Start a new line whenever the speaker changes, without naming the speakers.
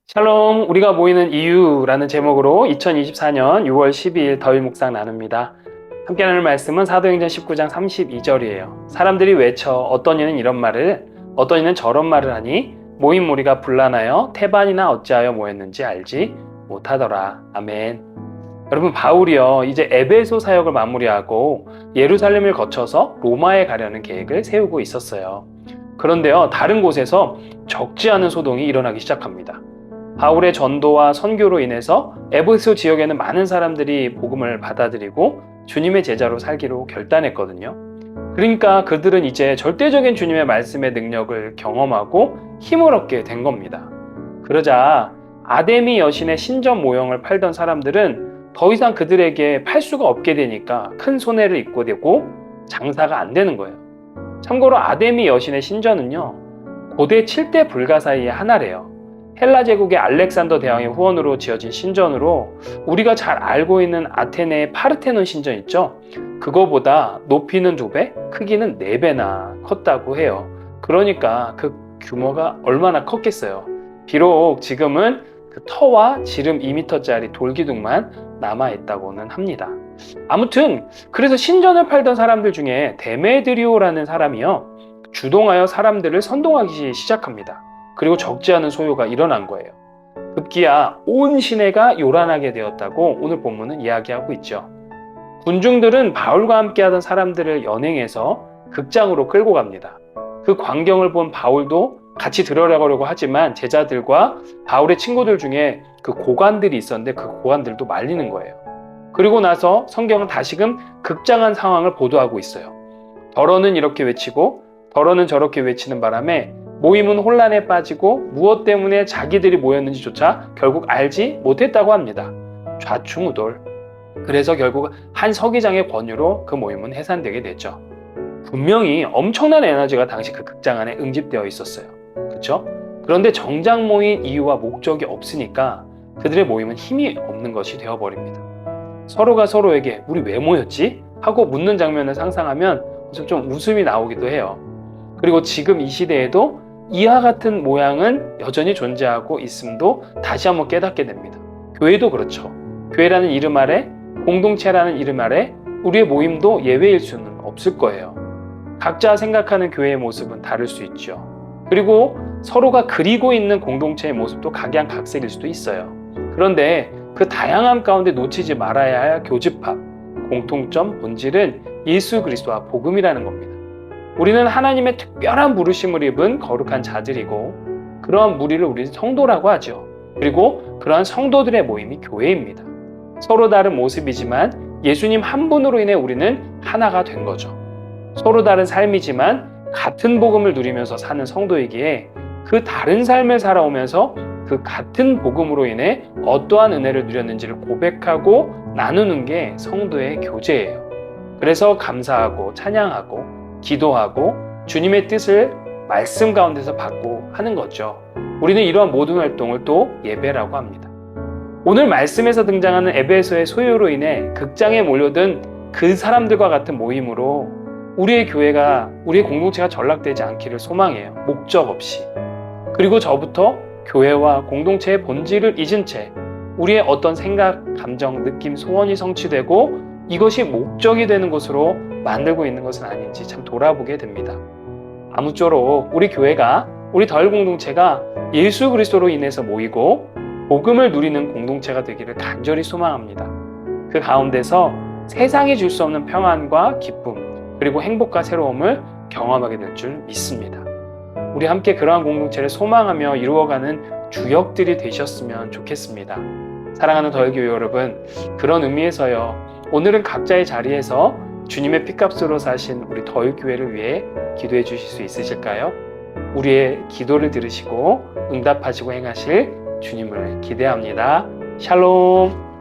샬롬, 우리가 모이는 이유라는 제목으로 2024년 6월 12일 더위 묵상 나눕니다. 함께 나눌 말씀은 사도행전 19장 32절이에요. 사람들이 외쳐 어떤 이는 이런 말을, 어떤 이는 저런 말을 하니 모인 무리가 분란하여 태반이나 어찌하여 모였는지 알지 못하더라. 아멘. 여러분, 바울이요, 이제 에베소 사역을 마무리하고 예루살렘을 거쳐서 로마에 가려는 계획을 세우고 있었어요. 그런데요, 다른 곳에서 적지 않은 소동이 일어나기 시작합니다. 바울의 전도와 선교로 인해서 에베소 지역에는 많은 사람들이 복음을 받아들이고 주님의 제자로 살기로 결단했거든요. 그러니까 그들은 이제 절대적인 주님의 말씀의 능력을 경험하고 힘을 얻게 된 겁니다. 그러자 아데미 여신의 신전 모형을 팔던 사람들은 더 이상 그들에게 팔 수가 없게 되니까 큰 손해를 입고 되고 장사가 안 되는 거예요. 참고로 아데미 여신의 신전은요, 고대 7대 불가 사이의 하나래요. 헬라 제국의 알렉산더 대왕의 후원으로 지어진 신전으로 우리가 잘 알고 있는 아테네의 파르테논 신전 있죠? 그거보다 높이는 2배, 크기는 4배나 컸다고 해요. 그러니까 그 규모가 얼마나 컸겠어요. 비록 지금은 그 터와 지름 2m짜리 돌기둥만 남아있다고는 합니다. 아무튼 그래서 신전을 팔던 사람들 중에 데메드리오라는 사람이요, 주동하여 사람들을 선동하기 시작합니다. 그리고 적지 않은 소요가 일어난 거예요. 급기야 온 시내가 요란하게 되었다고 오늘 본문은 이야기하고 있죠. 군중들은 바울과 함께하던 사람들을 연행해서 극장으로 끌고 갑니다. 그 광경을 본 바울도 같이 들어가려고 하지만 제자들과 바울의 친구들 중에 그 고관들이 있었는데 그 고관들도 말리는 거예요. 그리고 나서 성경은 다시금 극장한 상황을 보도하고 있어요. 더러는 이렇게 외치고 더러는 저렇게 외치는 바람에 모임은 혼란에 빠지고 무엇 때문에 자기들이 모였는지조차 결국 알지 못했다고 합니다. 좌충우돌. 그래서 결국 한 서기장의 권유로 그 모임은 해산되게 됐죠. 분명히 엄청난 에너지가 당시 그 극장 안에 응집되어 있었어요. 그렇죠? 그런데 정작 모인 이유와 목적이 없으니까 그들의 모임은 힘이 없는 것이 되어버립니다. 서로가 서로에게 우리 왜 모였지? 하고 묻는 장면을 상상하면 좀 웃음이 나오기도 해요. 그리고 지금 이 시대에도 이와 같은 모양은 여전히 존재하고 있음도 다시 한번 깨닫게 됩니다. 교회도 그렇죠. 교회라는 이름 아래, 공동체라는 이름 아래 우리의 모임도 예외일 수는 없을 거예요. 각자 생각하는 교회의 모습은 다를 수 있죠. 그리고 서로가 그리고 있는 공동체의 모습도 각양각색일 수도 있어요. 그런데 그 다양함 가운데 놓치지 말아야 할 교집합, 공통점, 본질은 예수 그리스도와 복음이라는 겁니다. 우리는 하나님의 특별한 부르심을 입은 거룩한 자들이고 그러한 무리를 우리는 성도라고 하죠. 그리고 그러한 성도들의 모임이 교회입니다. 서로 다른 모습이지만 예수님 한 분으로 인해 우리는 하나가 된 거죠. 서로 다른 삶이지만 같은 복음을 누리면서 사는 성도이기에 그 다른 삶을 살아오면서 그 같은 복음으로 인해 어떠한 은혜를 누렸는지를 고백하고 나누는 게 성도의 교제예요. 그래서 감사하고 찬양하고 기도하고 주님의 뜻을 말씀 가운데서 받고 하는 거죠. 우리는 이러한 모든 활동을 또 예배라고 합니다. 오늘 말씀에서 등장하는 에베소의 소요로 인해 극장에 몰려든 그 사람들과 같은 모임으로 우리의 교회가, 우리의 공동체가 전락되지 않기를 소망해요. 목적 없이. 그리고 저부터 교회와 공동체의 본질을 잊은 채 우리의 어떤 생각, 감정, 느낌, 소원이 성취되고 이것이 목적이 되는 것으로 만들고 있는 것은 아닌지 참 돌아보게 됩니다. 아무쪼록 우리 교회가, 우리 덜 공동체가 예수 그리스도로 인해서 모이고 복음을 누리는 공동체가 되기를 간절히 소망합니다. 그 가운데서 세상이 줄 수 없는 평안과 기쁨, 그리고 행복과 새로움을 경험하게 될 줄 믿습니다. 우리 함께 그러한 공동체를 소망하며 이루어가는 주역들이 되셨으면 좋겠습니다. 사랑하는 덜교회 여러분, 그런 의미에서요, 오늘은 각자의 자리에서 주님의 피값으로 사신 우리 덜교회를 위해 기도해 주실 수 있으실까요? 우리의 기도를 들으시고 응답하시고 행하실 주님을 기대합니다. 샬롬.